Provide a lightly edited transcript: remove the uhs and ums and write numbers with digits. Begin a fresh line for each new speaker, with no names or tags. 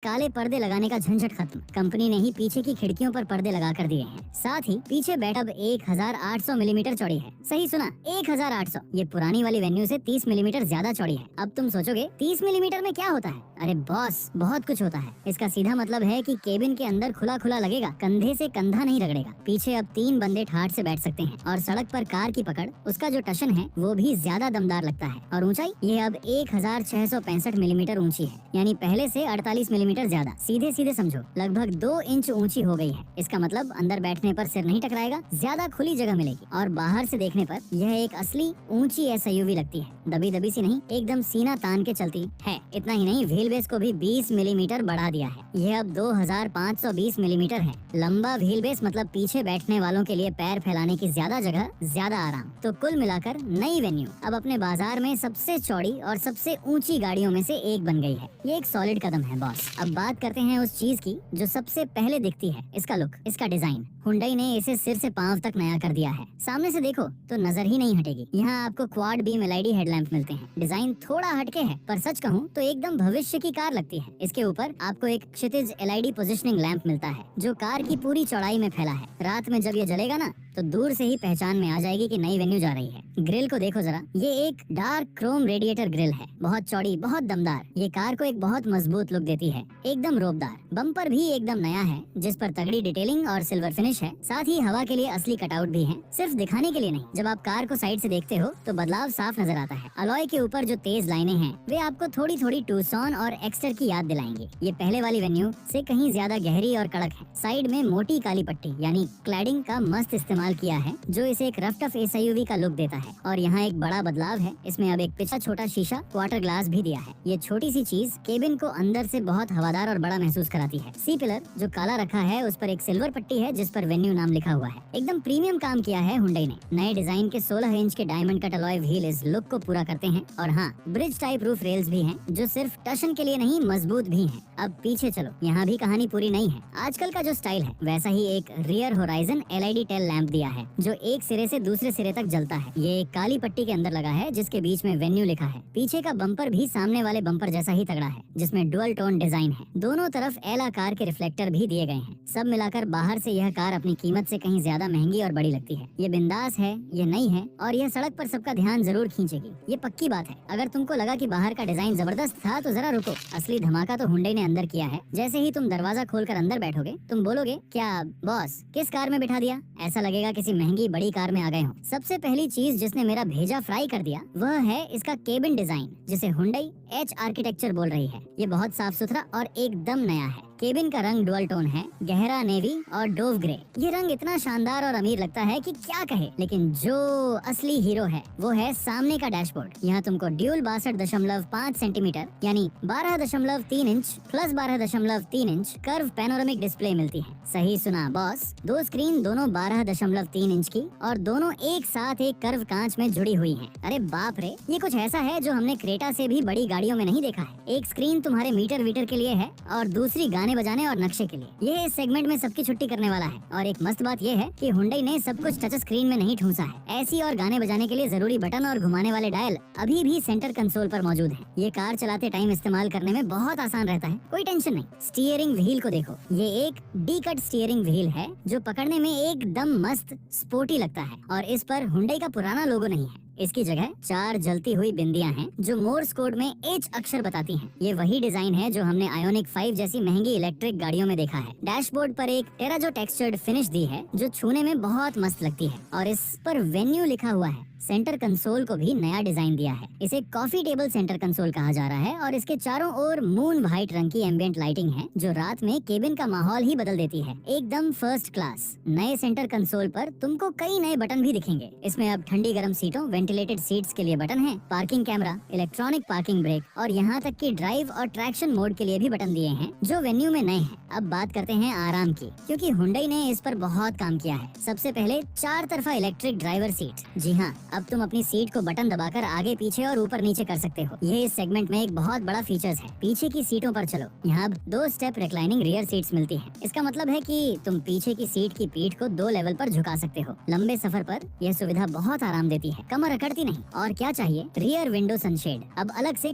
काले पर्दे लगाने का झंझट खत्म। कंपनी ने ही पीछे की खिड़कियों पर पर्दे लगा कर दिए हैं। साथ ही पीछे बैठ अब 1800 मिलीमीटर चौड़ी है। सही सुना, 1800। ये पुरानी वाली वेन्यू से 30 मिलीमीटर ज्यादा चौड़ी है। अब तुम सोचोगे 30 मिलीमीटर में क्या होता है? अरे बॉस, बहुत कुछ होता है। इसका सीधा मतलब है कि केबिन के अंदर खुला खुला लगेगा, कंधे से कंधा नहीं रगड़ेगा। पीछे अब 3 बंदे ठाठ से बैठ सकते हैं और सड़क पर कार की पकड़, उसका जो टशन है वो भी ज्यादा दमदार लगता है। और ऊंचाई ये अब 1665 मिलीमीटर ऊंची है, यानी पहले से 48 मिलीमीटर ज्यादा। सीधे सीधे समझो, लगभग 2 इंच ऊंची हो गई है। इसका मतलब अंदर बैठने पर सिर नहीं टकराएगा, ज्यादा खुली जगह मिलेगी। और बाहर से देखने पर यह एक असली ऊंची एसयूवी लगती है। दबी दबी सी नहीं, एकदम सीना तान के चलती है। इतना ही नहीं, व्हील बेस को भी 20 मिलीमीटर बढ़ा दिया है। यह अब 2520 मिलीमीटर है। लंबा व्हील बेस मतलब पीछे बैठने वालों के लिए पैर फैलाने की ज्यादा जगह, ज्यादा आराम। तो कुल मिलाकर नई वेन्यू अब अपने बाजार में सबसे चौड़ी और सबसे ऊंची गाड़ियों में से एक बन गई है। ये एक सॉलिड कदम है बॉस। अब बात करते हैं उस चीज की जो सबसे पहले दिखती है, इसका लुक, इसका डिजाइन। हुंडई ने इसे सिर से पांव तक नया कर दिया है। सामने से देखो तो नजर ही नहीं हटेगी। यहाँ आपको क्वाड बीम एलईडी हेडलैम्प मिलते हैं। डिजाइन थोड़ा हटके है, पर सच कहूँ तो एकदम भविष्य की कार लगती है। इसके ऊपर आपको एक क्षितिज एलईडी पोजिशनिंग लैंप मिलता है जो कार की पूरी चौड़ाई में फैला है। रात में जब ये जलेगा ना तो दूर से ही पहचान में आ जाएगी कि नई वेन्यू जा रही है। ग्रिल को देखो जरा, ये एक डार्क क्रोम रेडिएटर ग्रिल है, बहुत चौड़ी, बहुत दमदार। ये कार को एक बहुत मजबूत लुक देती है, एकदम रोबदार। बम्पर भी एकदम नया है जिस पर तगड़ी डिटेलिंग और सिल्वर फिनिश है। साथ ही हवा के लिए असली कटआउट भी है, सिर्फ दिखाने के लिए नहीं। जब आप कार को साइड से देखते हो तो बदलाव साफ नजर आता है। अलॉय के ऊपर जो तेज लाइनें हैं वे आपको थोड़ी थोड़ी टूसॉन और एक्स्टर की याद दिलाएंगी। ये पहले वाली वेन्यू से कहीं ज्यादा गहरी और कड़क है। साइड में मोटी काली पट्टी यानी क्लैडिंग का मस्त इस्तेमाल किया है जो इसे एक रफ टफ एसयूवी का लुक देता है। और यहाँ एक बड़ा बदलाव है, इसमें अब एक पिछला छोटा शीशा क्वार्टर ग्लास भी दिया है। ये छोटी सी चीज केबिन को अंदर से बहुत हवादार और बड़ा महसूस कराती है। सी पिलर जो काला रखा है उस पर एक सिल्वर पट्टी है जिस पर वेन्यू नाम लिखा हुआ है। एकदम प्रीमियम काम किया है हुंडई ने। नए डिजाइन के 16 इंच के डायमंड कट अलॉय व्हील इस लुक को पूरा करते हैं। और हाँ, ब्रिज टाइप रूफ रेल्स भी हैं जो सिर्फ टशन के लिए नहीं, मजबूत भी हैं। अब पीछे चलो, यहाँ भी कहानी पूरी नहीं है। आजकल का जो स्टाइल है वैसा ही एक rear horizon LED tail lamp दिया है जो एक सिरे से दूसरे सिरे तक जलता है। ये एक काली पट्टी के अंदर लगा है जिसके बीच में वेन्यू लिखा है। पीछे का बम्पर भी सामने वाले बम्पर जैसा ही तगड़ा है जिसमें डुअल टोन डिजाइन है। दोनों तरफ एला कार के रिफ्लेक्टर भी दिए गए हैं। सब मिलाकर बाहर से यह कार अपनी कीमत से कहीं ज्यादा महंगी और बड़ी लगती है। ये बिंदास है, ये नई है और यह सड़क पर सबका ध्यान जरूर खींचेगी। ये पक्की बात है। अगर तुमको लगा कि बाहर का डिजाइन जबरदस्त था तो जरा रुको, असली धमाका तो हुंडई ने अंदर किया है। जैसे ही तुम दरवाजा खोलकर अंदर बैठोगे तुम बोलोगे, क्या बॉस किस कार में बिठा दिया? ऐसा लगेगा किसी महंगी बड़ी कार में आ गए हो। सबसे पहली चीज जिसने मेरा भेजा फ्राई कर दिया वह है इसका केबिन डिजाइन, जिसे हुंडई एच आर्किटेक्चर बोल रही है। ये बहुत साफ सुथरा और एकदम नया है। केबिन का रंग डुअल टोन है, गहरा नेवी और डोव ग्रे। ये रंग इतना शानदार और अमीर लगता है कि क्या कहे। लेकिन जो असली हीरो है वो है सामने का डैशबोर्ड। यहाँ तुमको ड्यूल 62.5 सेंटीमीटर यानी 12.3 inch plus 12.3 inch curve panoramic display मिलती है। सही सुना बॉस, 2 स्क्रीन दोनों 12.3 इंच की और दोनों एक साथ एक कर्व कांच में जुड़ी हुई हैं। अरे बाप रे, ये कुछ ऐसा है जो हमने क्रेटा से भी बड़ी गाड़ियों में नहीं देखा है। एक स्क्रीन तुम्हारे मीटर वीटर के लिए है और दूसरी गाने बजाने और नक्शे के लिए। ये इस सेगमेंट में सबकी छुट्टी करने वाला है। और एक मस्त बात ये है कि हुंडई ने सब कुछ टच स्क्रीन में नहीं ठूंसा है। ऐसी और गाने बजाने के लिए जरूरी बटन और घुमाने वाले डायल अभी भी सेंटर कंसोल पर मौजूद हैं। ये कार चलाते टाइम इस्तेमाल करने में बहुत आसान रहता है, कोई टेंशन नहीं। स्टीयरिंग व्हील को देखो, ये एक डी कट स्टीयरिंग व्हील है जो पकड़ने में एकदम मस्त स्पोर्टी लगता है। और इस पर हुंडई का पुराना लोगो नहीं है, इसकी जगह 4 जलती हुई बिंदियां हैं जो मोर्स कोड में एच अक्षर बताती हैं। ये वही डिजाइन है जो हमने आयोनिक 5 जैसी महंगी इलेक्ट्रिक गाड़ियों में देखा है। डैशबोर्ड पर एक टेराजो टेक्सचर्ड फिनिश दी है जो छूने में बहुत मस्त लगती है। और इस पर वेन्यू लिखा हुआ है। सेंटर कंसोल को भी नया डिजाइन दिया है। इसे कॉफी टेबल सेंटर कंसोल कहा जा रहा है और इसके चारों ओर मून व्हाइट रंग की एम्बिएंट लाइटिंग है जो रात में केबिन का माहौल ही बदल देती है। एकदम फर्स्ट क्लास। नए सेंटर कंसोल पर तुमको कई नए बटन भी दिखेंगे। इसमें अब ठंडी गर्म सीटों, वेंटिलेटेड सीट्स के लिए बटन है, parking camera, electronic parking brake और यहाँ तक कि ड्राइव और ट्रैक्शन मोड के लिए भी बटन दिए हैं जो वेन्यू में नए हैं। अब बात करते हैं आराम की, क्योंकि हुंडई ने इस पर बहुत काम किया है। सबसे पहले 4 तरफा इलेक्ट्रिक ड्राइवर सीट। जी हाँ, अब तुम अपनी सीट को बटन दबाकर आगे पीछे और ऊपर नीचे कर सकते हो। ये इस सेगमेंट में एक बहुत बड़ा फीचर्स है। पीछे की सीटों पर चलो, यहाँ अब 2 स्टेप रिक्लाइनिंग रियर सीट्स मिलती हैं। इसका मतलब है कि तुम पीछे की सीट की पीठ को 2 लेवल पर झुका सकते हो। लंबे सफर पर यह सुविधा बहुत आराम देती है, कमर अकड़ती नहीं। और क्या चाहिए, रियर विंडो सनशेड अब अलग से